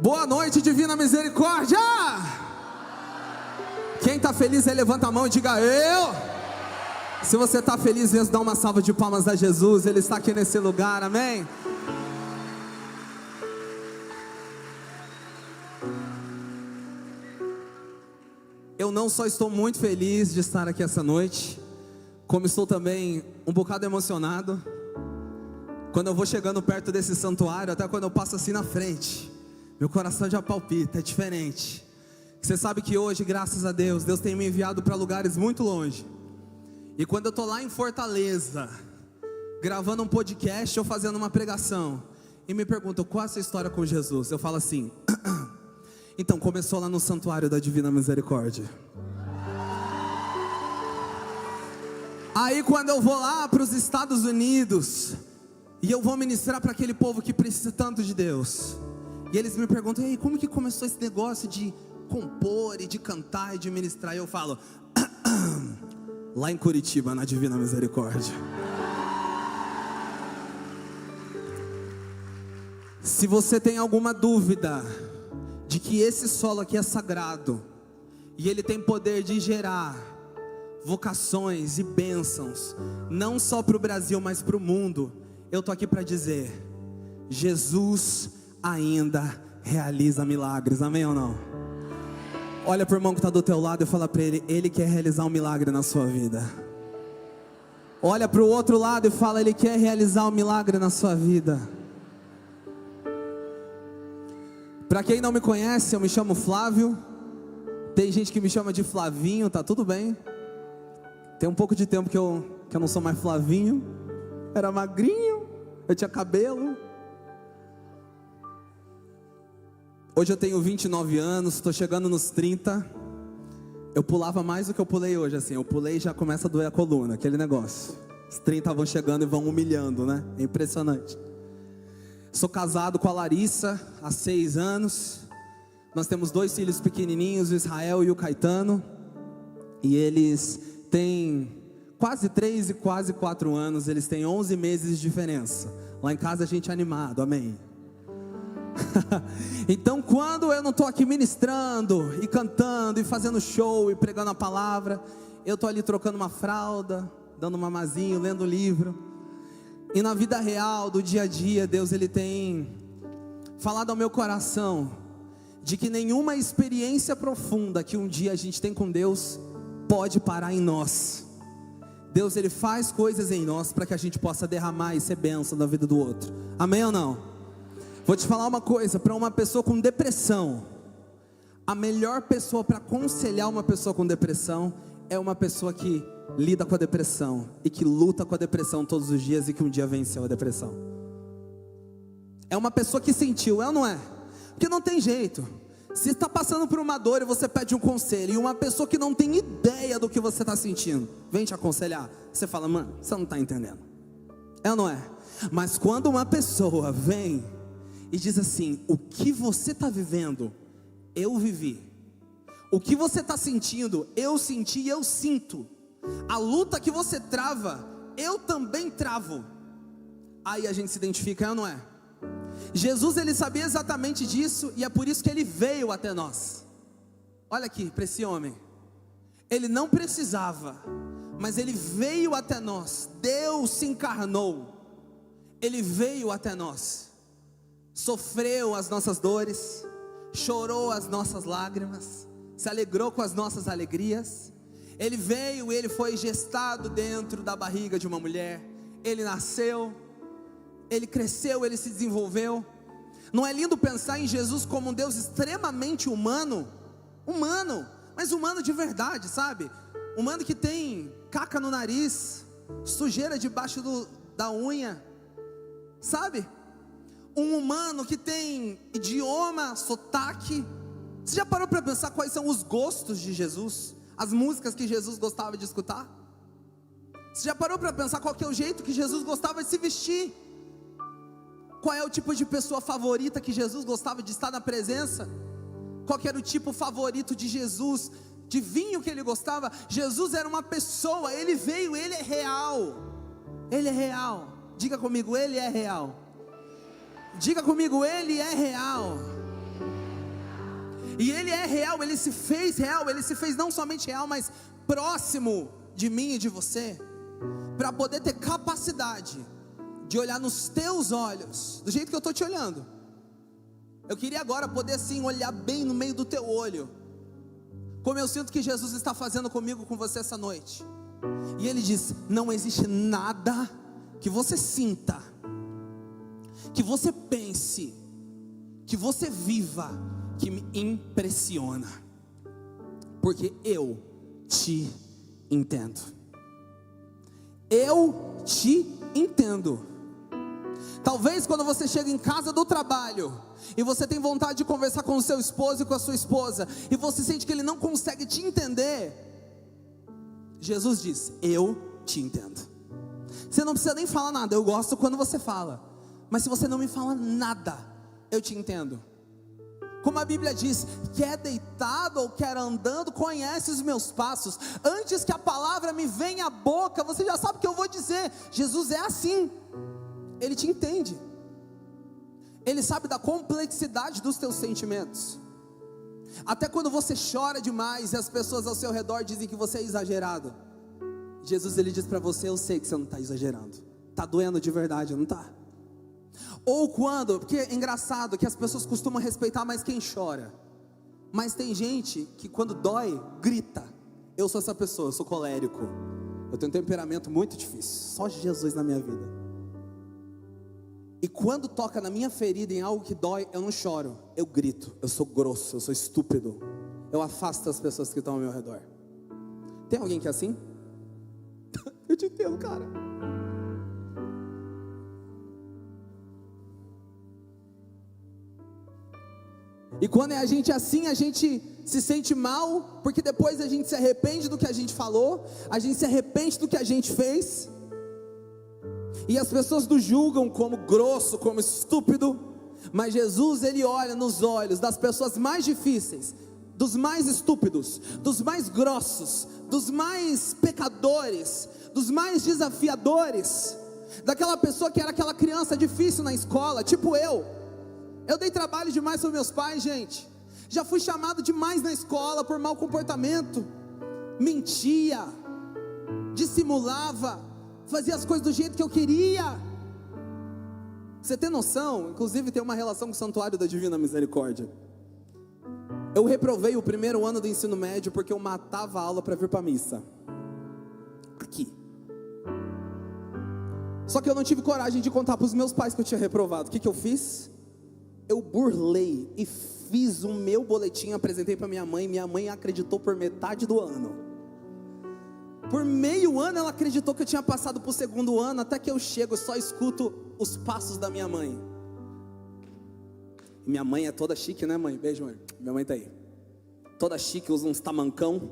Boa noite, Divina Misericórdia! Quem está feliz aí, levanta a mão e diga eu. Se você está feliz mesmo, dá uma salva de palmas a Jesus. Ele está aqui nesse lugar, amém? Eu não só estou muito feliz de estar aqui essa noite, como estou também um bocado emocionado. Quando eu vou chegando perto desse santuário, até quando eu passo assim na frente, meu coração já palpita, é diferente. Você sabe que hoje, graças a Deus, Deus tem me enviado para lugares muito longe. E quando eu estou lá em Fortaleza, gravando um podcast ou fazendo uma pregação, e me perguntam qual é a sua história com Jesus, eu falo assim: então começou lá no santuário da Divina Misericórdia. Aí quando eu vou lá para os Estados Unidos, e eu vou ministrar para aquele povo que precisa tanto de Deus, e eles me perguntam: e aí, como que começou esse negócio de compor e de cantar e de ministrar? E eu falo: lá em Curitiba, na Divina Misericórdia. Se você tem alguma dúvida de que esse solo aqui é sagrado, e ele tem poder de gerar vocações e bênçãos, não só para o Brasil, mas para o mundo, eu estou aqui para dizer: Jesus ainda realiza milagres, amém ou não? Olha para o irmão que está do teu lado e fala para ele: ele quer realizar um milagre na sua vida. Olha para o outro lado e fala: ele quer realizar um milagre na sua vida. Para quem não me conhece, eu me chamo Flávio. Tem gente que me chama de Flavinho, tá tudo bem. Tem um pouco de tempo que eu não sou mais Flavinho. Era magrinho, eu tinha cabelo. Hoje eu tenho 29 anos, estou chegando nos 30. Eu pulava mais do que eu pulei hoje, assim. Eu pulei e já começa a doer a coluna, aquele negócio. Os 30 vão chegando e vão humilhando, né? É impressionante. Sou casado com a Larissa há 6 anos. Nós temos 2 filhos pequenininhos, o Israel e o Caetano. E eles têm quase 3 e quase 4 anos. Eles têm 11 meses de diferença. Lá em casa a gente é animado, amém? Então quando eu não estou aqui ministrando e cantando e fazendo show e pregando a palavra, eu estou ali trocando uma fralda, dando um mamazinho, lendo um livro. E na vida real, do dia a dia, Deus ele tem falado ao meu coração de que nenhuma experiência profunda que um dia a gente tem com Deus pode parar em nós. Deus ele faz coisas em nós para que a gente possa derramar e ser bênção na vida do outro, amém ou não? Vou te falar uma coisa: para uma pessoa com depressão, a melhor pessoa para aconselhar uma pessoa com depressão é uma pessoa que lida com a depressão e que luta com a depressão todos os dias e que um dia venceu a depressão. É uma pessoa que sentiu, é ou não é? Porque não tem jeito. Se está passando por uma dor e você pede um conselho, e uma pessoa que não tem ideia do que você está sentindo vem te aconselhar, você fala: mano, você não está entendendo. É ou não é? Mas quando uma pessoa vem e diz assim: o que você está vivendo, eu vivi. O que você está sentindo, eu senti e eu sinto. A luta que você trava, eu também travo. Aí a gente se identifica, é ou não é? Jesus ele sabia exatamente disso, e é por isso que ele veio até nós. Olha aqui para esse homem. Ele não precisava, mas ele veio até nós. Deus se encarnou. Ele veio até nós. Sofreu as nossas dores, chorou as nossas lágrimas, se alegrou com as nossas alegrias. Ele veio e ele foi gestado dentro da barriga de uma mulher. Ele nasceu, ele cresceu, ele se desenvolveu. Não é lindo pensar em Jesus como um Deus extremamente humano? Humano, mas humano de verdade, sabe? Humano que tem caca no nariz, sujeira debaixo da unha, sabe? Um humano que tem idioma, sotaque. Você já parou para pensar quais são os gostos de Jesus? As músicas que Jesus gostava de escutar? Você já parou para pensar qual que é o jeito que Jesus gostava de se vestir? Qual é o tipo de pessoa favorita que Jesus gostava de estar na presença? Qual que era o tipo favorito de Jesus? De vinho que ele gostava? Jesus era uma pessoa, ele veio, ele é real. Ele é real. Diga comigo, ele é real. Diga comigo, ele é real. E Ele é real, Ele se fez real, Ele se fez não somente real, mas próximo de mim e de você, para poder ter capacidade de olhar nos teus olhos, do jeito que eu estou te olhando. Eu queria agora poder assim olhar bem no meio do teu olho, como eu sinto que Jesus está fazendo comigo, com você essa noite. E Ele diz: não existe nada que você sinta, que você pense, que você viva, que me impressiona, porque eu te entendo. Eu te entendo. Talvez quando você chega em casa do trabalho e você tem vontade de conversar com o seu esposo e com a sua esposa, e você sente que ele não consegue te entender, Jesus diz: eu te entendo. Você não precisa nem falar nada. Eu gosto quando você fala, mas se você não me fala nada, eu te entendo. Como a Bíblia diz: quer deitado ou quer andando, conhece os meus passos. Antes que a palavra me venha à boca, você já sabe o que eu vou dizer. Jesus é assim. Ele te entende. Ele sabe da complexidade dos teus sentimentos. Até quando você chora demais e as pessoas ao seu redor dizem que você é exagerado, Jesus, Ele diz para você: eu sei que você não está exagerando, está doendo de verdade, não está? Ou quando, porque é engraçado que as pessoas costumam respeitar mais quem chora, mas tem gente que quando dói, grita. Eu sou essa pessoa, eu sou colérico, eu tenho um temperamento muito difícil, só Jesus na minha vida. E quando toca na minha ferida, em algo que dói, eu não choro, eu grito. Eu sou grosso, eu sou estúpido, eu afasto as pessoas que estão ao meu redor. Tem alguém que é assim? Eu te entendo, cara. E quando é a gente assim, a gente se sente mal, porque depois a gente se arrepende do que a gente falou, a gente se arrepende do que a gente fez, e as pessoas nos julgam como grosso, como estúpido. Mas Jesus, Ele olha nos olhos das pessoas mais difíceis, dos mais estúpidos, dos mais grossos, dos mais pecadores, dos mais desafiadores, daquela pessoa que era aquela criança difícil na escola, tipo eu dei trabalho demais para meus pais, gente. Já fui chamado demais na escola por mau comportamento, mentia, dissimulava, fazia as coisas do jeito que eu queria. Você tem noção? Inclusive tem uma relação com o Santuário da Divina Misericórdia. Eu reprovei o primeiro ano do ensino médio porque eu matava a aula para vir para a missa. Aqui. Só que eu não tive coragem de contar para os meus pais que eu tinha reprovado. O que eu fiz? Eu burlei e fiz o meu boletim, apresentei para minha mãe acreditou por metade do ano. Por meio ano ela acreditou que eu tinha passado para o segundo ano, até que eu chego e só escuto os passos da minha mãe. E minha mãe é toda chique, né, mãe? Beijo, mãe. Minha mãe tá aí. Toda chique, usa uns tamancão.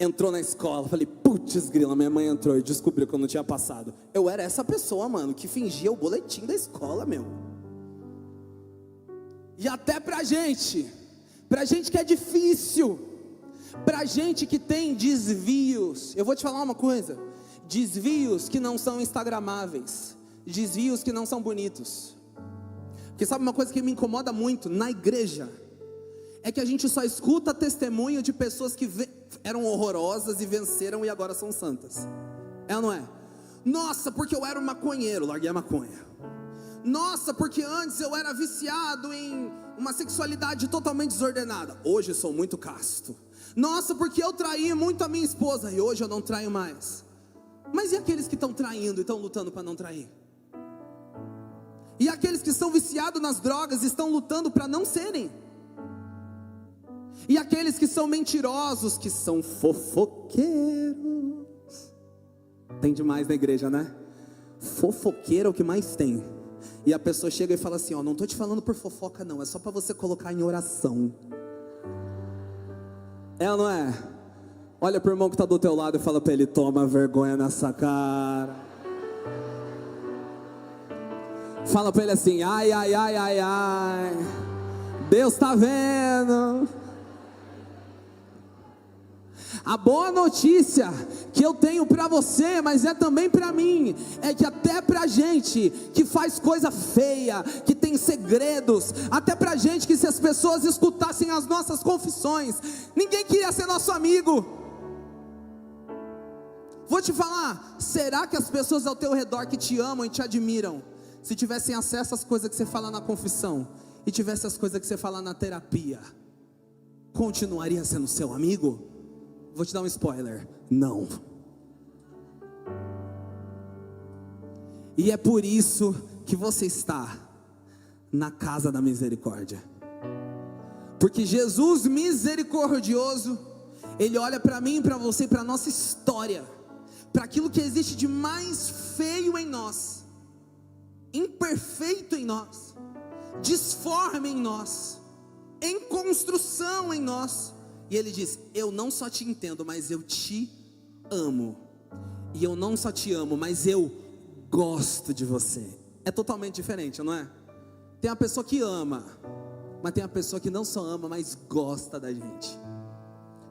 Entrou na escola, falei: putz grila, minha mãe entrou e descobriu que eu não tinha passado. Eu era essa pessoa, mano, que fingia o boletim da escola, meu. E até pra gente que é difícil, pra gente que tem desvios, eu vou te falar uma coisa: desvios que não são instagramáveis, desvios que não são bonitos. Porque sabe uma coisa que me incomoda muito na igreja? É que a gente só escuta testemunho de pessoas que eram horrorosas e venceram e agora são santas. É ou não é? Nossa, porque eu era um maconheiro, larguei a maconha. Nossa, porque antes eu era viciado em uma sexualidade totalmente desordenada, hoje sou muito casto. Nossa, porque eu traí muito a minha esposa e hoje eu não traio mais. Mas e aqueles que estão traindo e estão lutando para não trair? E aqueles que estão viciados nas drogas e estão lutando para não serem? E aqueles que são mentirosos, que são fofoqueiros? Tem demais na igreja, né? Fofoqueiro é o que mais tem. E a pessoa chega e fala assim: ó, não estou te falando por fofoca não, é só para você colocar em oração. É ou não é? Olha para o irmão que está do teu lado e fala para ele: toma vergonha nessa cara. Fala para ele assim: ai, ai, ai, ai, ai, Deus está vendo. A boa notícia que eu tenho para você, mas é também para mim, é que até para gente que faz coisa feia, que tem segredos, até para gente que se as pessoas escutassem as nossas confissões, ninguém queria ser nosso amigo. Vou te falar, será que as pessoas ao teu redor que te amam e te admiram, se tivessem acesso às coisas que você fala na confissão, e tivesse as coisas que você fala na terapia, continuaria sendo seu amigo? Vou te dar um spoiler, não. E é por isso que você está na casa da misericórdia, porque Jesus misericordioso, Ele olha para mim e para você, para a nossa história, para aquilo que existe de mais feio em nós, imperfeito em nós, disforme em nós, em construção em nós, e Ele diz: eu não só te entendo, mas eu te amo. E eu não só te amo, mas eu gosto de você. É totalmente diferente, não é? Tem a pessoa que ama, mas tem a pessoa que não só ama, mas gosta da gente.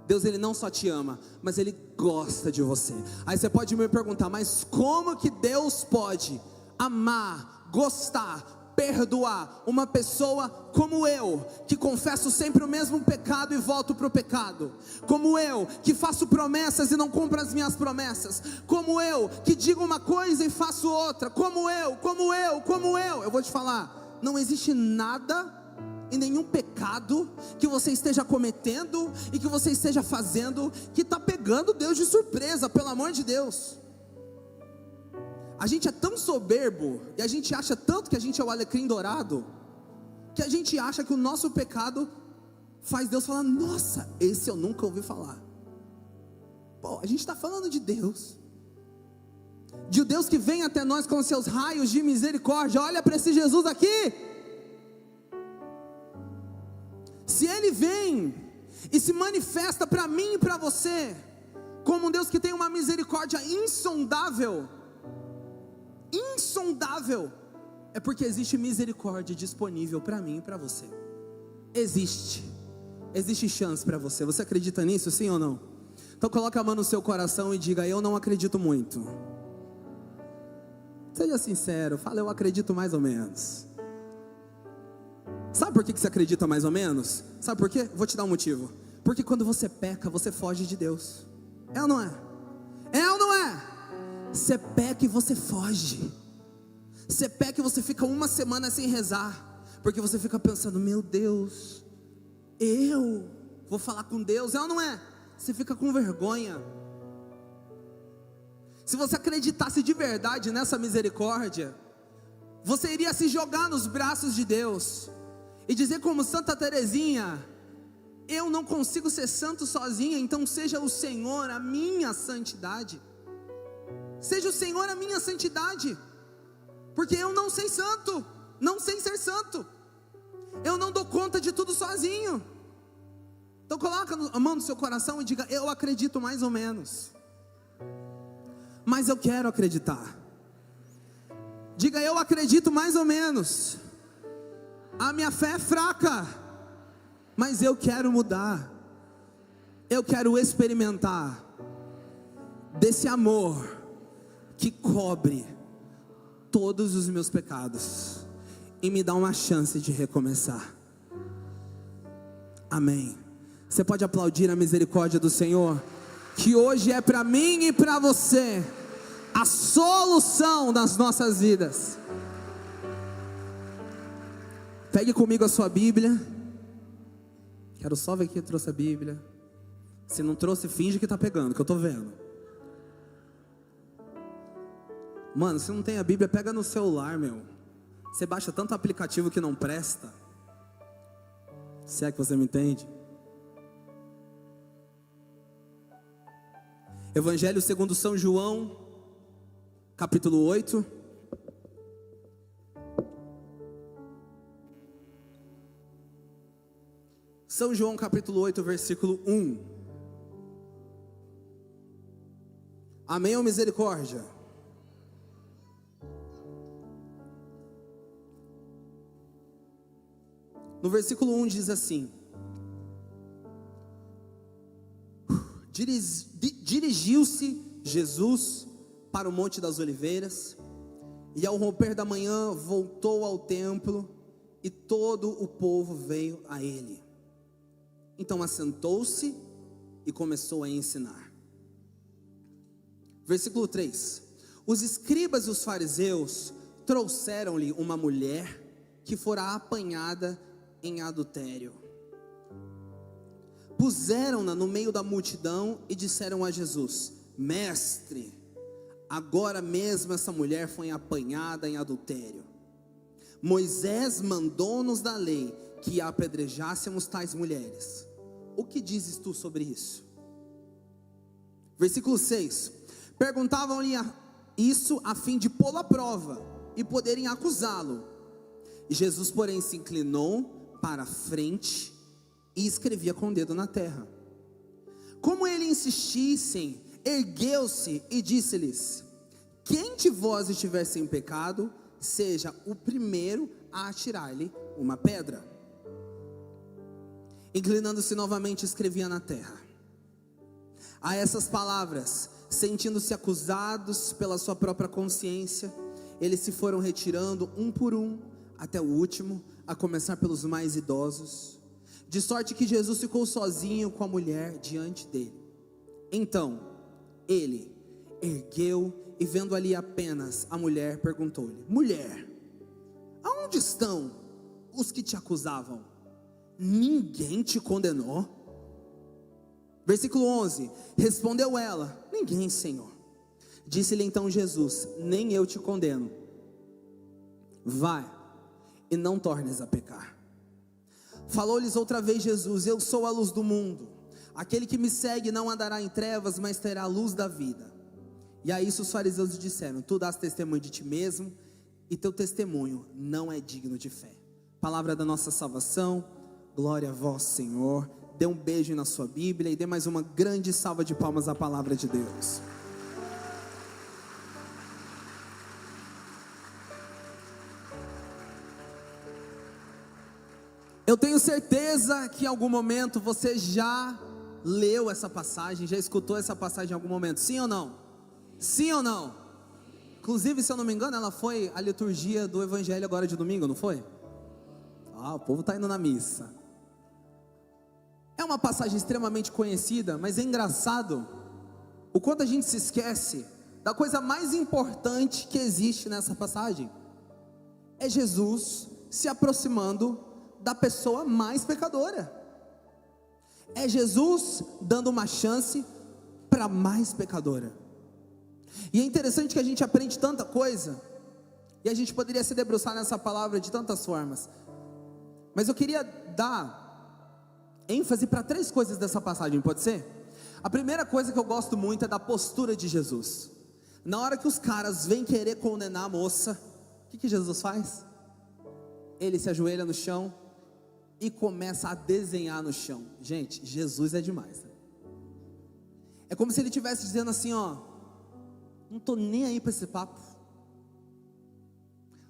Deus, Ele não só te ama, mas Ele gosta de você. Aí você pode me perguntar: mas como que Deus pode amar, gostar, perdoar uma pessoa como eu, que confesso sempre o mesmo pecado e volto para o pecado, como eu, que faço promessas e não cumpro as minhas promessas, como eu, que digo uma coisa e faço outra, como eu, eu vou te falar, não existe nada e nenhum pecado que você esteja cometendo e que você esteja fazendo que está pegando Deus de surpresa, pelo amor de Deus. A gente é tão soberbo e a gente acha tanto que a gente é o alecrim dourado, que a gente acha que o nosso pecado faz Deus falar: nossa, esse eu nunca ouvi falar. Pô, a gente está falando de Deus que vem até nós com seus raios de misericórdia. Olha para esse Jesus aqui. Se Ele vem e se manifesta para mim e para você como um Deus que tem uma misericórdia insondável, é porque existe misericórdia disponível para mim e para você. Existe chance para você. Você acredita nisso, sim ou não? Então coloca a mão no seu coração e diga: eu não acredito muito. Seja sincero, fala: eu acredito mais ou menos. Sabe por que você acredita mais ou menos? Sabe por quê? Vou te dar um motivo. Porque quando você peca, você foge de Deus. É ou não é? É ou não é? Você peca e você foge. Você peca e você fica uma semana sem rezar, porque você fica pensando: meu Deus, eu vou falar com Deus. É ou não é? Você fica com vergonha. Se você acreditasse de verdade nessa misericórdia, você iria se jogar nos braços de Deus e dizer como Santa Teresinha: eu não consigo ser santo sozinha, então seja o Senhor a minha santidade. Seja o Senhor a minha santidade, porque eu não sei santo, não sei ser santo, eu não dou conta de tudo sozinho. Então coloca a mão no seu coração e diga: eu acredito mais ou menos, mas eu quero acreditar. Diga: eu acredito mais ou menos, a minha fé é fraca, mas eu quero mudar, eu quero experimentar desse amor que cobre todos os meus pecados e me dá uma chance de recomeçar. Amém. Você pode aplaudir a misericórdia do Senhor, que hoje é para mim e para você a solução das nossas vidas. Pegue comigo a sua Bíblia. Quero só ver quem trouxe a Bíblia. Se não trouxe, finge que está pegando, que eu estou vendo. Mano, se não tem a Bíblia, pega no celular, meu. Você baixa tanto aplicativo que não presta. Se é que você me entende. Evangelho segundo São João, capítulo 8. São João capítulo 8, versículo 1. Amém ou misericórdia? No versículo 1 diz assim: dirigiu-se Jesus para o Monte das Oliveiras, e ao romper da manhã voltou ao templo, e todo o povo veio a ele. Então assentou-se e começou a ensinar. Versículo 3: os escribas e os fariseus trouxeram-lhe uma mulher que fora apanhada em adultério. Puseram-na no meio da multidão e disseram a Jesus: Mestre, agora mesmo essa mulher foi apanhada em adultério. Moisés mandou-nos da lei que apedrejássemos tais mulheres. O que dizes tu sobre isso? Versículo 6: perguntavam-lhe isso a fim de pô-lo à prova e poderem acusá-lo. E Jesus, porém, se inclinou para a frente e escrevia com o dedo na terra. Como ele insistissem, ergueu-se e disse-lhes: quem de vós estiver sem pecado, seja o primeiro a atirar-lhe uma pedra. Inclinando-se novamente, escrevia na terra. A essas palavras, sentindo-se acusados pela sua própria consciência, eles se foram retirando um por um até o último, a começar pelos mais idosos, de sorte que Jesus ficou sozinho com a mulher diante dele. Então ele ergueu e, vendo ali apenas a mulher, perguntou-lhe: mulher, aonde estão os que te acusavam? Ninguém te condenou? Versículo 11: respondeu ela: ninguém, Senhor. Disse-lhe então Jesus: nem eu te condeno. Vai e não tornes a pecar. Falou-lhes outra vez Jesus: eu sou a luz do mundo. Aquele que me segue não andará em trevas, mas terá a luz da vida. E a isso os fariseus disseram: tu dás testemunho de ti mesmo, e teu testemunho não é digno de fé. Palavra da nossa salvação. Glória a vós, Senhor. Dê um beijo na sua Bíblia e dê mais uma grande salva de palmas à palavra de Deus. Eu tenho certeza que em algum momento você já leu essa passagem, já escutou essa passagem em algum momento, sim ou não? Sim ou não? Inclusive, se eu não me engano, ela foi a liturgia do Evangelho agora de domingo, não foi? O povo está indo na missa. É uma passagem extremamente conhecida, mas é engraçado o quanto a gente se esquece da coisa mais importante que existe nessa passagem. É Jesus se aproximando da pessoa mais pecadora. É Jesus dando uma chance para mais pecadora. E é interessante que a gente aprende tanta coisa, e a gente poderia se debruçar nessa palavra de tantas formas, mas eu queria dar ênfase para 3 coisas dessa passagem, pode ser? A primeira coisa que eu gosto muito é da postura de Jesus. Na hora que os caras vêm querer condenar a moça, o que Jesus faz? Ele se ajoelha no chão e começa a desenhar no chão. Gente, Jesus é demais, né? É como se ele estivesse dizendo assim, ó: não estou nem aí para esse papo,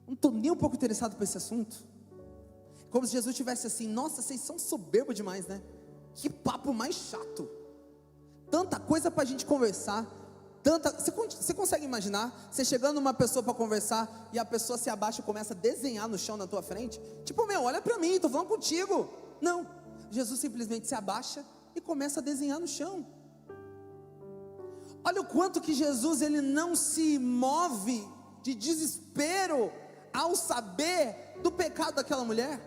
não estou nem um pouco interessado por esse assunto. Como se Jesus estivesse assim: nossa, vocês são soberbos demais, né? Que papo mais chato. Tanta coisa para a gente conversar. Você consegue imaginar você chegando numa pessoa para conversar e a pessoa se abaixa e começa a desenhar no chão na tua frente? Tipo, olha para mim, estou falando contigo. Não, Jesus simplesmente se abaixa e começa a desenhar no chão. Olha o quanto que Jesus, ele não se move de desespero ao saber do pecado daquela mulher.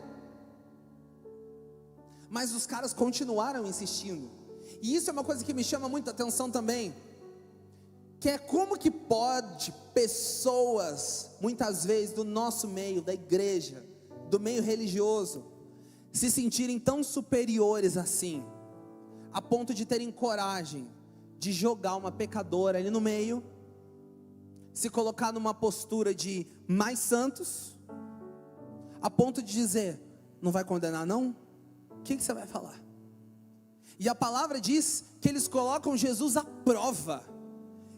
Mas os caras continuaram insistindo. E isso é uma coisa que me chama muita atenção também, que é como que pode pessoas, muitas vezes do nosso meio, da igreja, do meio religioso, se sentirem tão superiores assim, a ponto de terem coragem de jogar uma pecadora ali no meio, se colocar numa postura de mais santos, a ponto de dizer: não vai condenar não? O que você vai falar? E a palavra diz que eles colocam Jesus à prova.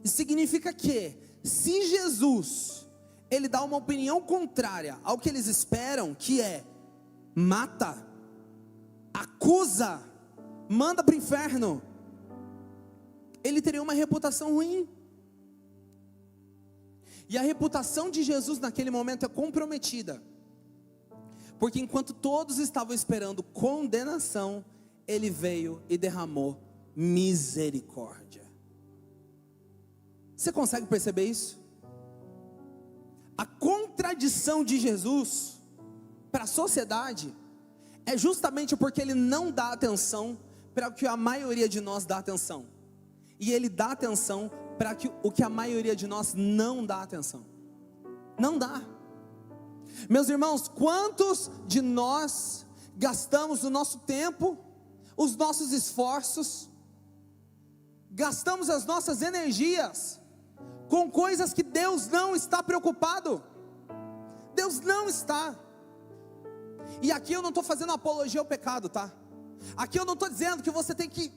Isso significa que, se Jesus, ele dá uma opinião contrária ao que eles esperam, que é: mata, acusa, manda para o inferno, ele teria uma reputação ruim. E a reputação de Jesus naquele momento é comprometida, porque enquanto todos estavam esperando condenação, Ele veio e derramou misericórdia. Você consegue perceber isso? A contradição de Jesus para a sociedade é justamente porque Ele não dá atenção para o que a maioria de nós dá atenção, e Ele dá atenção para o que a maioria de nós não dá atenção. Não dá. Meus irmãos, quantos de nós gastamos o nosso tempo, os nossos esforços, gastamos as nossas energias com coisas que Deus não está preocupado? Deus não está. E aqui eu não estou fazendo apologia ao pecado, tá? Aqui eu não estou dizendo que você tem que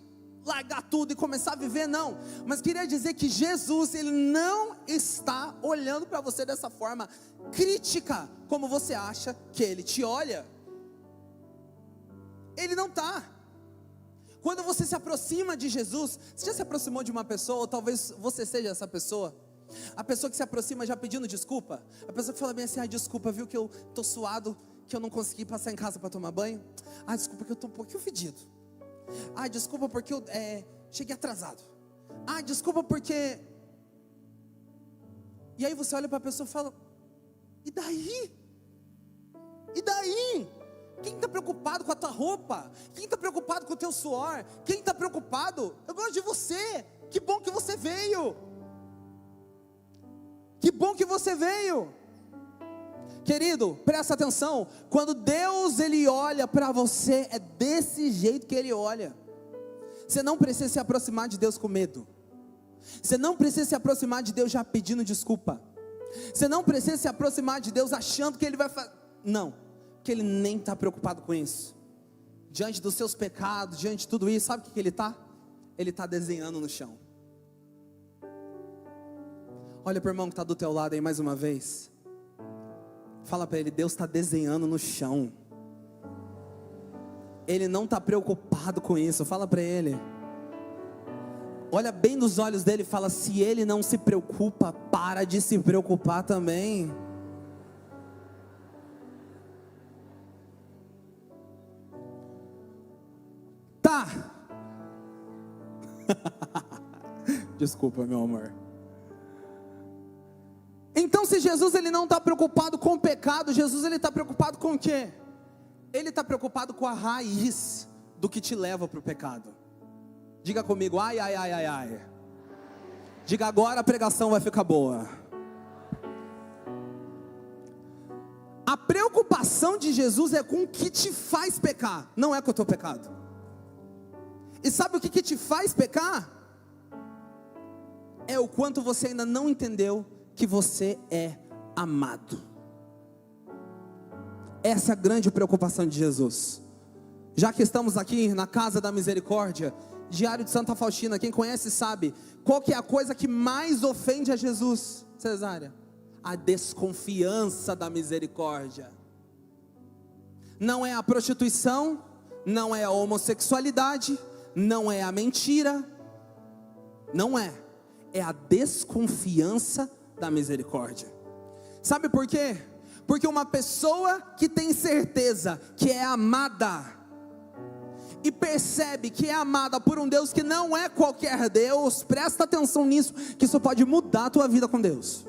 largar tudo e começar a viver, não. Mas queria dizer que Jesus, Ele não está olhando para você dessa forma crítica, como você acha que Ele te olha. Ele não está. Quando você se aproxima de Jesus, você já se aproximou de uma pessoa, ou talvez você seja essa pessoa, a pessoa que se aproxima já pedindo desculpa, a pessoa que fala bem assim: desculpa, viu que eu estou suado, que eu não consegui passar em casa para tomar banho, desculpa que eu estou um pouquinho fedido, desculpa porque eu cheguei atrasado, desculpa porque... E aí você olha para a pessoa e fala: e daí? E daí? Quem está preocupado com a tua roupa? Quem está preocupado com o teu suor? Quem está preocupado? Eu gosto de você. Que bom que você veio. Que bom que você veio. Querido, presta atenção. Quando Deus, Ele olha para você, é desse jeito que Ele olha. Você não precisa se aproximar de Deus com medo. Você não precisa se aproximar de Deus já pedindo desculpa. Você não precisa se aproximar de Deus achando que Ele vai fazer. Não. Que Ele nem está preocupado com isso. Diante dos seus pecados, diante de tudo isso, sabe o que Ele está? Ele está desenhando no chão. Olha para o irmão que está do teu lado aí mais uma vez. Fala para ele: Deus está desenhando no chão. Ele não está preocupado com isso. Fala para ele. Olha bem nos olhos dele e fala: se Ele não se preocupa, para de se preocupar também. Desculpa, meu amor. Então, se Jesus, Ele não está preocupado com o pecado, Jesus, Ele está preocupado com o quê? Ele está preocupado com a raiz do que te leva para o pecado. Diga comigo: ai, ai, ai, ai, ai. Diga: agora a pregação vai ficar boa. A preocupação de Jesus é com o que te faz pecar, não é com o teu pecado. E sabe o que te faz pecar? É o quanto você ainda não entendeu que você é amado. Essa é a grande preocupação de Jesus. Já que estamos aqui na Casa da Misericórdia, Diário de Santa Faustina, quem conhece sabe, qual que é a coisa que mais ofende a Jesus, Cesária? A desconfiança da misericórdia. Não é a prostituição, não é a homossexualidade, não é a mentira, não é a desconfiança da misericórdia. Sabe por quê? Porque uma pessoa que tem certeza que é amada e percebe que é amada por um Deus que não é qualquer Deus, presta atenção nisso, que isso pode mudar a tua vida com Deus.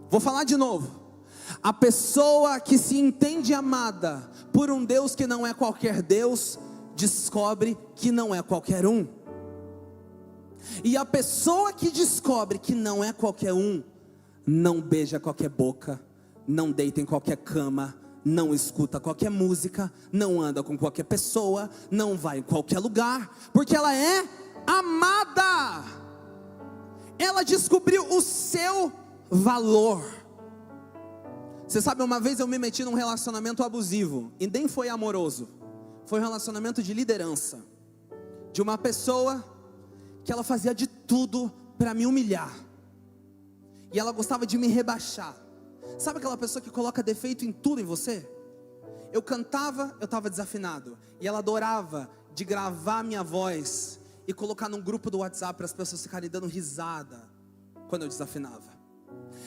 Vou falar de novo. A pessoa que se entende amada por um Deus que não é qualquer Deus, descobre que não é qualquer um. E a pessoa que descobre que não é qualquer um, não beija qualquer boca, não deita em qualquer cama, não escuta qualquer música, não anda com qualquer pessoa, não vai em qualquer lugar, porque ela é amada. Ela descobriu o seu valor. Você sabe, uma vez eu me meti num relacionamento abusivo, e nem foi amoroso, foi um relacionamento de liderança, de uma pessoa que ela fazia de tudo para me humilhar, e ela gostava de me rebaixar. Sabe aquela pessoa que coloca defeito em tudo em você? Eu cantava, eu estava desafinado, e ela adorava de gravar minha voz e colocar num grupo do WhatsApp para as pessoas ficarem dando risada quando eu desafinava.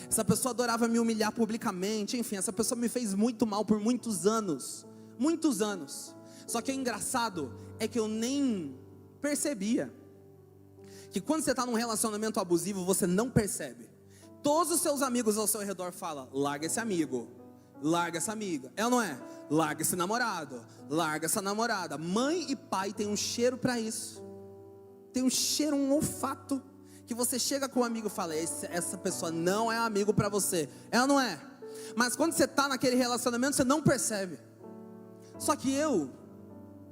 Essa pessoa adorava me humilhar publicamente. Enfim, essa pessoa me fez muito mal por muitos anos. Muitos anos. Só que o engraçado é que eu nem percebia. Que quando você está num relacionamento abusivo, você não percebe. Todos os seus amigos ao seu redor falam: larga esse amigo, larga essa amiga. É ou não é? Larga esse namorado, larga essa namorada. Mãe e pai têm um cheiro para isso. Tem um cheiro, um olfato, que você chega com um amigo e fala: essa pessoa não é amigo para você. É ou não é? Mas quando você está naquele relacionamento, você não percebe. Só que eu,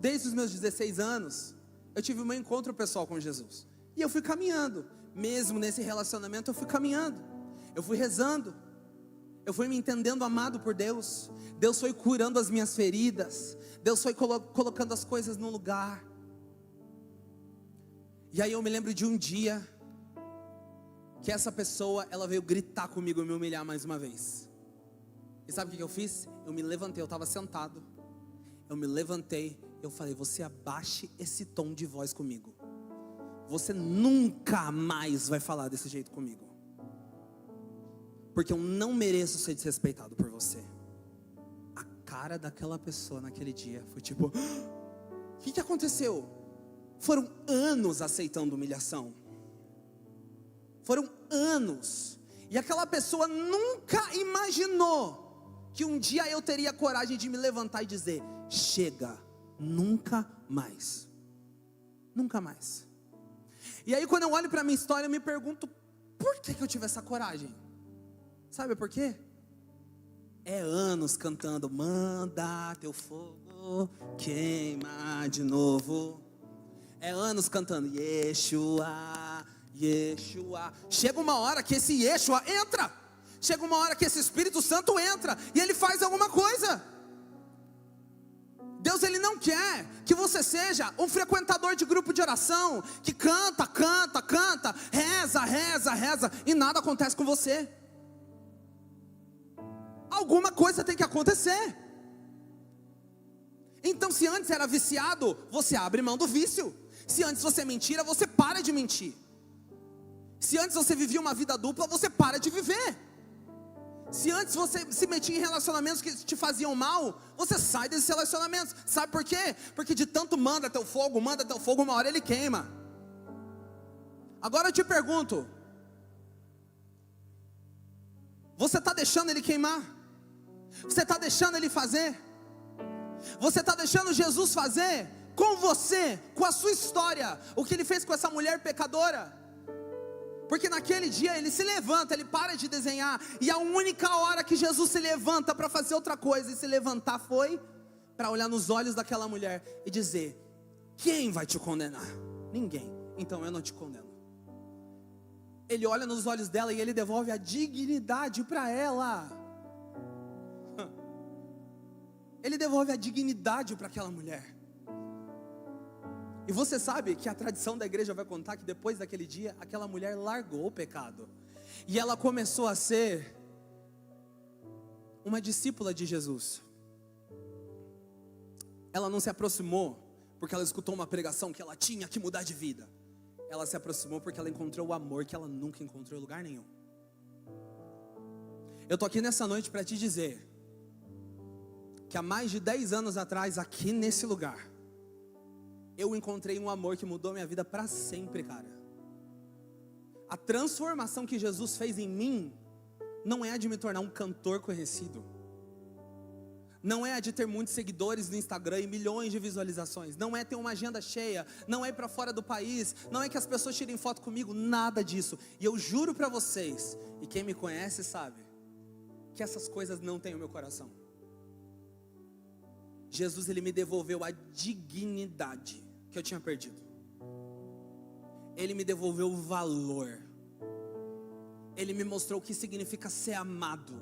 desde os meus 16 anos, eu tive um encontro pessoal com Jesus. E eu fui caminhando. Mesmo nesse relacionamento eu fui caminhando. Eu fui rezando. Eu fui me entendendo amado por Deus. Deus foi curando as minhas feridas. Deus foi colocando as coisas no lugar. E aí eu me lembro de um dia que essa pessoa, ela veio gritar comigo e me humilhar mais uma vez. E sabe o que eu fiz? Eu me levantei, eu estava sentado. Eu me levantei, eu falei: você abaixe esse tom de voz comigo. Você nunca mais vai falar desse jeito comigo. Porque eu não mereço ser desrespeitado por você. A cara daquela pessoa naquele dia foi tipo: o que aconteceu? Foram anos aceitando humilhação. Foram anos. E aquela pessoa nunca imaginou que um dia eu teria coragem de me levantar e dizer: chega, nunca mais. Nunca mais. E aí quando eu olho para a minha história, eu me pergunto: por que eu tive essa coragem? Sabe por quê? É anos cantando: manda teu fogo queima de novo. É anos cantando Yeshua, Yeshua. Chega uma hora que esse Yeshua entra. Chega uma hora que esse Espírito Santo entra e ele faz alguma coisa. Deus, ele não quer que você seja um frequentador de grupo de oração, que canta, canta, canta, reza, reza, reza, e nada acontece com você. Alguma coisa tem que acontecer. Então, se antes era viciado, você abre mão do vício. Se antes você mentira, você para de mentir. Se antes você vivia uma vida dupla, você para de viver. Se antes você se metia em relacionamentos que te faziam mal, você sai desses relacionamentos. Sabe por quê? Porque de tanto manda teu fogo, uma hora ele queima. Agora eu te pergunto: você está deixando ele queimar? Você está deixando ele fazer? Você está deixando Jesus fazer com você, com a sua história, o que ele fez com essa mulher pecadora? Porque naquele dia ele se levanta, ele para de desenhar, e a única hora que Jesus se levanta para fazer outra coisa, e se levantar foi para olhar nos olhos daquela mulher e dizer: quem vai te condenar? Ninguém. Então eu não te condeno. Ele olha nos olhos dela e ele devolve a dignidade para ela. Ele devolve a dignidade para aquela mulher. E você sabe que a tradição da igreja vai contar que depois daquele dia, aquela mulher largou o pecado. E ela começou a ser uma discípula de Jesus. Ela não se aproximou porque ela escutou uma pregação que ela tinha que mudar de vida. Ela se aproximou porque ela encontrou o amor que ela nunca encontrou em lugar nenhum. Eu estou aqui nessa noite para te dizer que há mais de 10 anos atrás, aqui nesse lugar, eu encontrei um amor que mudou minha vida para sempre, cara. A transformação que Jesus fez em mim não é a de me tornar um cantor conhecido, não é a de ter muitos seguidores no Instagram e milhões de visualizações, não é ter uma agenda cheia, não é ir para fora do país, não é que as pessoas tirem foto comigo, nada disso. E eu juro para vocês, e quem me conhece sabe, que essas coisas não têm o meu coração. Jesus, ele me devolveu a dignidade que eu tinha perdido. Ele me devolveu o valor. Ele me mostrou o que significa ser amado.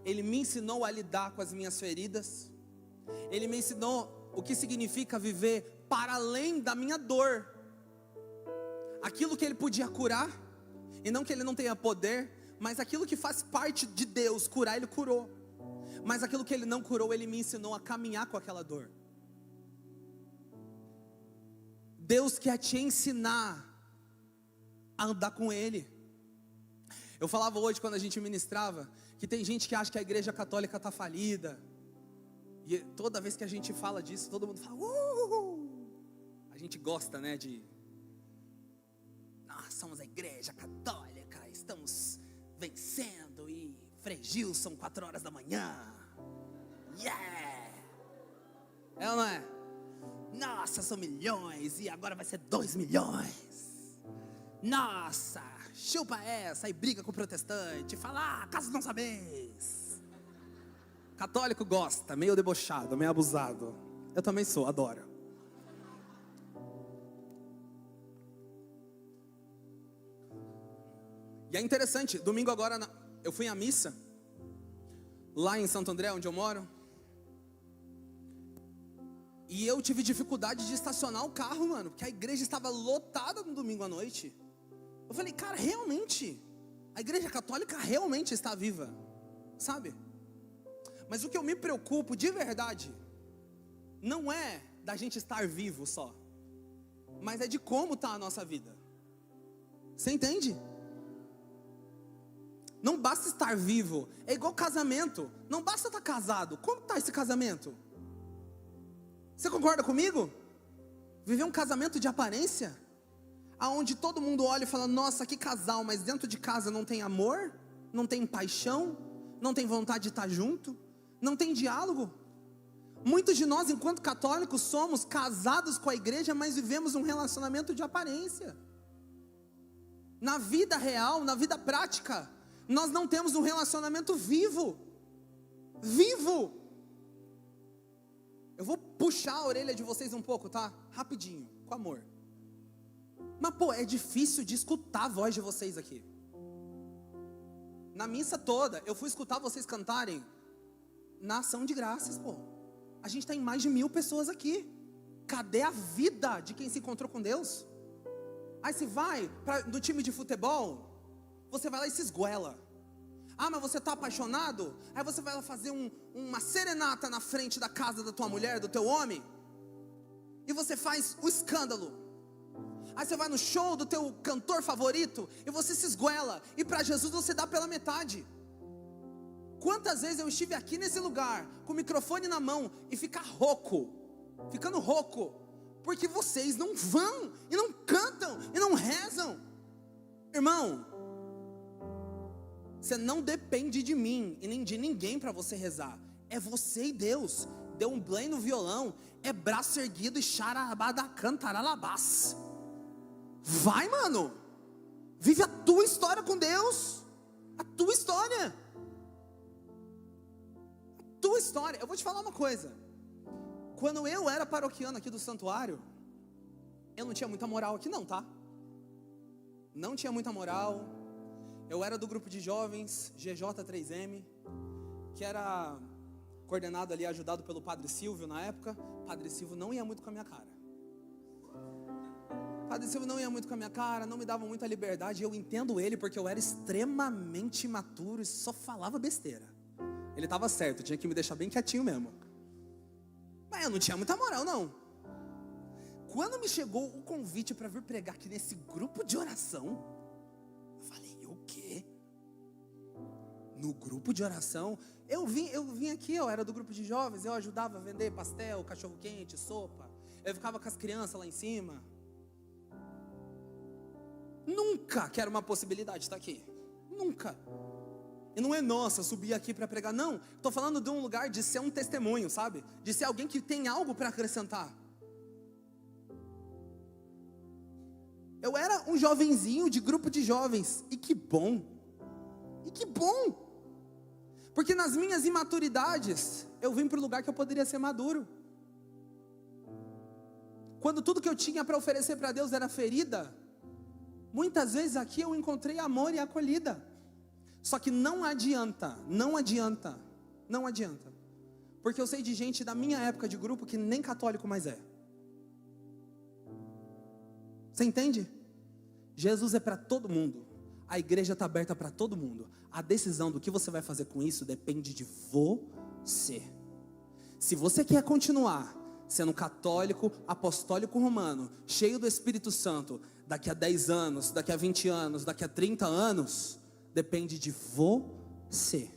Ele me ensinou a lidar com as minhas feridas. Ele me ensinou o que significa viver para além da minha dor. Aquilo que ele podia curar, e não que ele não tenha poder, mas aquilo que faz parte de Deus curar, ele curou. Mas aquilo que ele não curou, ele me ensinou a caminhar com aquela dor. Deus quer te ensinar a andar com ele. Eu falava hoje quando a gente ministrava, que tem gente que acha que a igreja católica está falida. E toda vez que a gente fala disso, todo mundo fala, A gente gosta, né, nós somos a igreja católica, estamos vencendo, e Frei Gilson, 4 horas da manhã. Yeah! É ou não é? Nossa, são milhões, e agora vai ser 2 milhões. Nossa, chupa essa, e briga com o protestante, fala, caso não sabeis. Católico gosta, meio debochado, meio abusado. Eu também sou, adoro. E é interessante, domingo agora eu fui à missa, lá em Santo André, onde eu moro. E eu tive dificuldade de estacionar o carro, mano, porque a igreja estava lotada no domingo à noite. Eu falei, cara, realmente, a igreja católica realmente está viva, sabe? Mas o que eu me preocupo de verdade, não é da gente estar vivo só, mas é de como está a nossa vida. Você entende? Não basta estar vivo, é igual casamento, não basta estar casado. Como está esse casamento? Você concorda comigo? Viver um casamento de aparência, aonde todo mundo olha e fala, nossa, que casal, mas dentro de casa não tem amor, não tem paixão, não tem vontade de estar junto, não tem diálogo. Muitos de nós, enquanto católicos, somos casados com a igreja, mas vivemos um relacionamento de aparência. Na vida real, na vida prática, nós não temos um relacionamento vivo. Vivo. Eu vou puxar a orelha de vocês um pouco, tá? Rapidinho, com amor. Mas pô, é difícil de escutar a voz de vocês aqui. Na missa toda, eu fui escutar vocês cantarem na ação de graças, pô. A gente está em mais de 1000 pessoas aqui. Cadê a vida de quem se encontrou com Deus? Aí você vai do time de futebol, você vai lá e se esguela. Ah, mas você está apaixonado? Aí você vai lá fazer uma serenata na frente da casa da tua mulher, do teu homem, e você faz o escândalo. Aí você vai no show do teu cantor favorito, e você se esguela, e para Jesus você dá pela metade. Quantas vezes eu estive aqui nesse lugar, com o microfone na mão, e ficando rouco, porque vocês não vão, e não cantam, e não rezam. Irmão, você não depende de mim, e nem de ninguém para você rezar. É você e Deus. Deu um play no violão, é braço erguido e charabada cantaralabás. Vai, mano, vive a tua história com Deus, a tua história. Tua história. Eu vou te falar uma coisa. Quando eu era paroquiano aqui do santuário, eu não tinha muita moral aqui não, tá? Não tinha muita moral. Eu era do grupo de jovens GJ3M, que era coordenado ali, ajudado pelo Padre Silvio na época. Padre Silvio não ia muito com a minha cara. Padre Silvio não ia muito com a minha cara, não me dava muita liberdade. Eu entendo ele, porque eu era extremamente imaturo e só falava besteira. Ele estava certo, tinha que me deixar bem quietinho mesmo. Mas eu não tinha muita moral não. Quando me chegou o convite para vir pregar aqui nesse grupo de oração, eu falei, o quê? No grupo de oração? Eu vim aqui, eu era do grupo de jovens, eu ajudava a vender pastel, cachorro quente, sopa. Eu ficava com as crianças lá em cima. Nunca que era uma possibilidade estar aqui. Nunca. E não é nossa, subir aqui para pregar, não. Estou falando de um lugar de ser um testemunho, sabe? De ser alguém que tem algo para acrescentar. Eu era um jovenzinho de grupo de jovens. E que bom. E que bom. Porque nas minhas imaturidades, eu vim para o lugar que eu poderia ser maduro. Quando tudo que eu tinha para oferecer para Deus era ferida, muitas vezes aqui eu encontrei amor e acolhida. Só que não adianta. Porque eu sei de gente da minha época de grupo que nem católico mais é. Você entende? Jesus é para todo mundo. A igreja está aberta para todo mundo. A decisão do que você vai fazer com isso depende de você. Se você quer continuar sendo católico, apostólico romano, cheio do Espírito Santo, daqui a 10 anos, daqui a 20 anos, daqui a 30 anos, depende de você.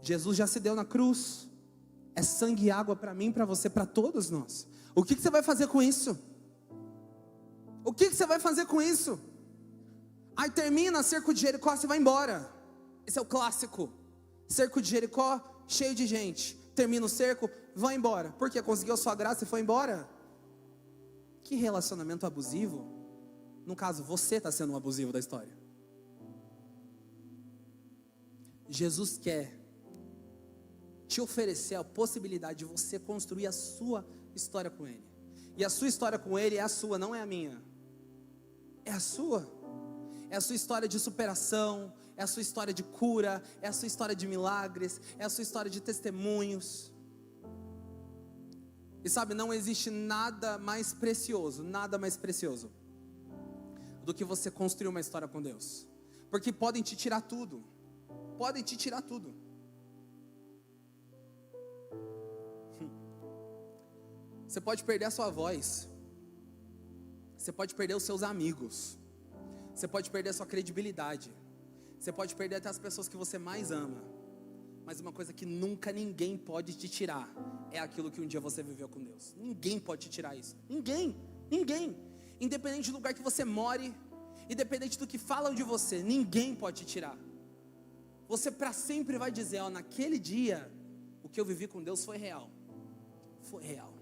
Jesus já se deu na cruz. É sangue e água para mim, para você, para todos nós. O que você vai fazer com isso? O que você vai fazer com isso? Aí termina cerco de Jericó, você vai embora. Esse é o clássico. Cerco de Jericó, cheio de gente. Termina o cerco, vai embora. Por quê? Conseguiu a sua graça e foi embora? Que relacionamento abusivo. No caso, você está sendo um abusivo da história. Jesus quer te oferecer a possibilidade de você construir a sua história com Ele. E a sua história com Ele é a sua, não é a minha. É a sua. É a sua história de superação, é a sua história de cura, é a sua história de milagres, é a sua história de testemunhos. E sabe, não existe nada mais precioso do que você construir uma história com Deus. Porque podem te tirar tudo. Podem te tirar tudo. Você pode perder a sua voz. Você pode perder os seus amigos. Você pode perder a sua credibilidade. Você pode perder até as pessoas que você mais ama. Mas uma coisa que nunca ninguém pode te tirar é aquilo que um dia você viveu com Deus. Ninguém pode te tirar isso. Ninguém. Independente do lugar que você more, independente do que falam de você, ninguém pode te tirar. Você para sempre vai dizer, naquele dia, o que eu vivi com Deus foi real. Foi real.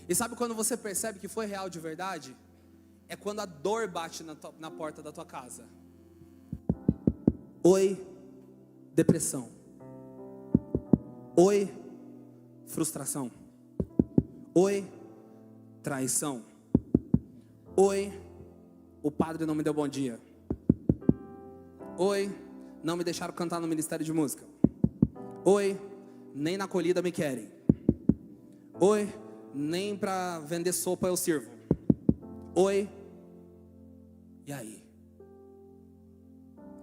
E sabe quando você percebe que foi real de verdade? É quando a dor bate na porta da tua casa. Oi, depressão. Oi, frustração. Oi, traição. Oi, o padre não me deu bom dia. Oi, não me deixaram cantar no ministério de música. Oi, nem na acolhida me querem. Oi, nem para vender sopa eu sirvo. Oi, e aí?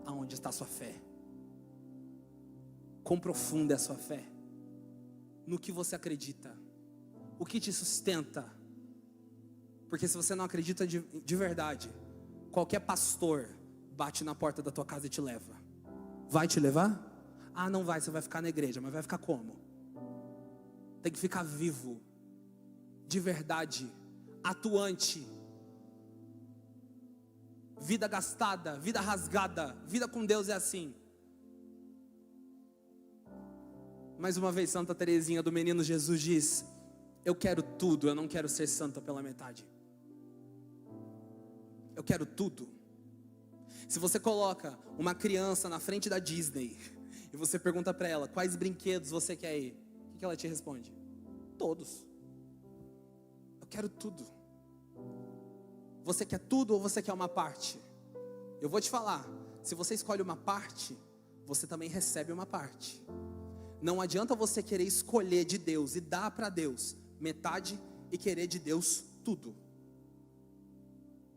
Aonde está a sua fé? Quão profunda é a sua fé? No que você acredita? O que te sustenta? Porque se você não acredita de verdade, qualquer pastor bate na porta da tua casa e te leva. Vai te levar? Não vai, você vai ficar na igreja. Mas vai ficar como? Tem que ficar vivo, de verdade, atuante. Vida gastada, vida rasgada, vida com Deus é assim. Mais uma vez, Santa Teresinha do Menino Jesus diz: eu quero tudo, eu não quero ser santa pela metade. Eu quero tudo. Se você coloca uma criança na frente da Disney e você pergunta para ela quais brinquedos você quer ir, o que ela te responde? Todos. Eu quero tudo. Você quer tudo ou você quer uma parte? Eu vou te falar, se você escolhe uma parte, você também recebe uma parte. Não adianta você querer escolher de Deus e dar para Deus metade e querer de Deus tudo.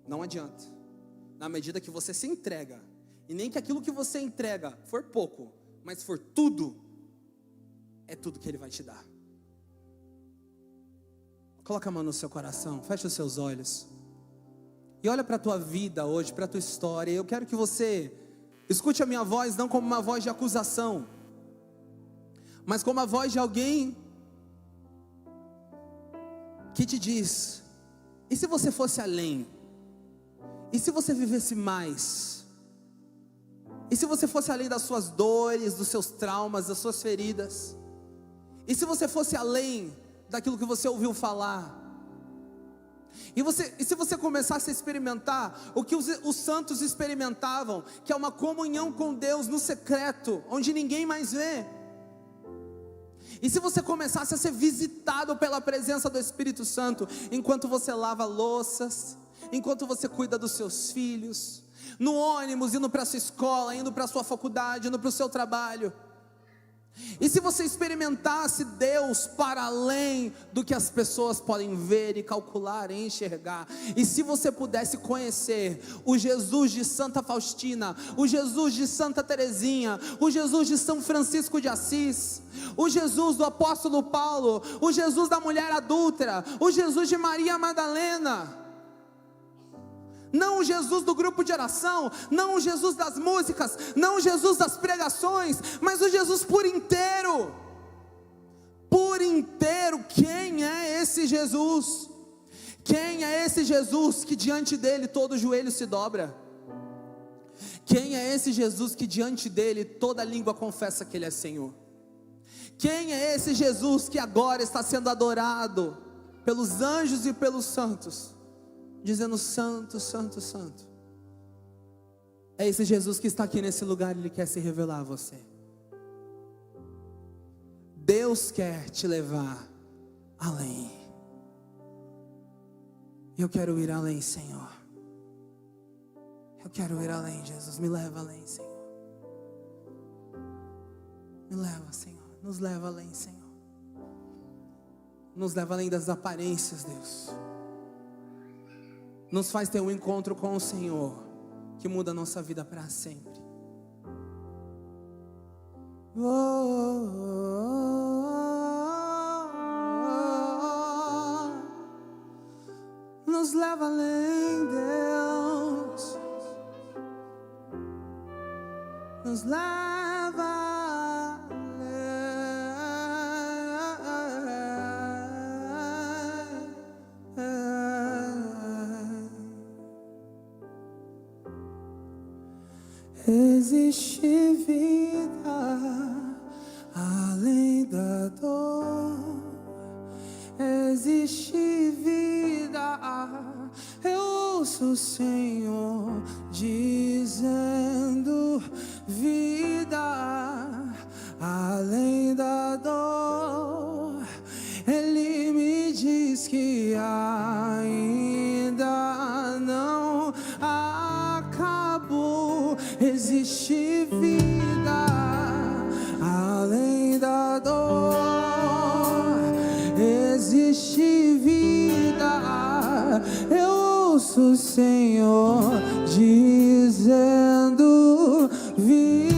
Não adianta. Na medida que você se entrega, e nem que aquilo que você entrega for pouco, mas for tudo, é tudo que Ele vai te dar. Coloca a mão no seu coração, fecha os seus olhos e olha para a tua vida hoje, para a tua história. Eu quero que você escute a minha voz não como uma voz de acusação, mas como a voz de alguém que te diz: e se você fosse além? E se você vivesse mais? E se você fosse além das suas dores, dos seus traumas, das suas feridas? E se você fosse além daquilo que você ouviu falar? E se você começasse a experimentar o que os santos experimentavam, que é uma comunhão com Deus no secreto, onde ninguém mais vê? E se você começasse a ser visitado pela presença do Espírito Santo, enquanto você lava louças, enquanto você cuida dos seus filhos, no ônibus, indo para a sua escola, indo para a sua faculdade, indo para o seu trabalho? E se você experimentasse Deus para além do que as pessoas podem ver e calcular e enxergar? E se você pudesse conhecer o Jesus de Santa Faustina, o Jesus de Santa Teresinha, o Jesus de São Francisco de Assis, o Jesus do apóstolo Paulo, o Jesus da mulher adúltera, o Jesus de Maria Madalena? não o Jesus do grupo de oração, não o Jesus das músicas, não o Jesus das pregações, mas o Jesus por inteiro. Por inteiro. Quem é esse Jesus? Quem é esse Jesus que diante dele todo joelho se dobra? Quem é esse Jesus que diante dele toda língua confessa que ele é Senhor? Quem é esse Jesus que agora está sendo adorado pelos anjos e pelos santos, dizendo santo, santo, santo? É esse Jesus que está aqui nesse lugar, ele quer se revelar a você. Deus quer te levar além. Eu quero ir além, Senhor. Eu quero ir além, Jesus. Me leva além, Senhor. Me leva, Senhor. Nos leva além, Senhor. Nos leva além das aparências, Deus. Nos faz ter um encontro com o Senhor que muda a nossa vida para sempre. Nos leva além, Deus. Nos leva além. Existe vida além da dor. Existe vida. Eu ouço o Senhor dizendo: vida além da dor. Ele me diz que ainda não acabou. Existe vida além da dor. Existe vida. Eu ouço o Senhor dizendo: vida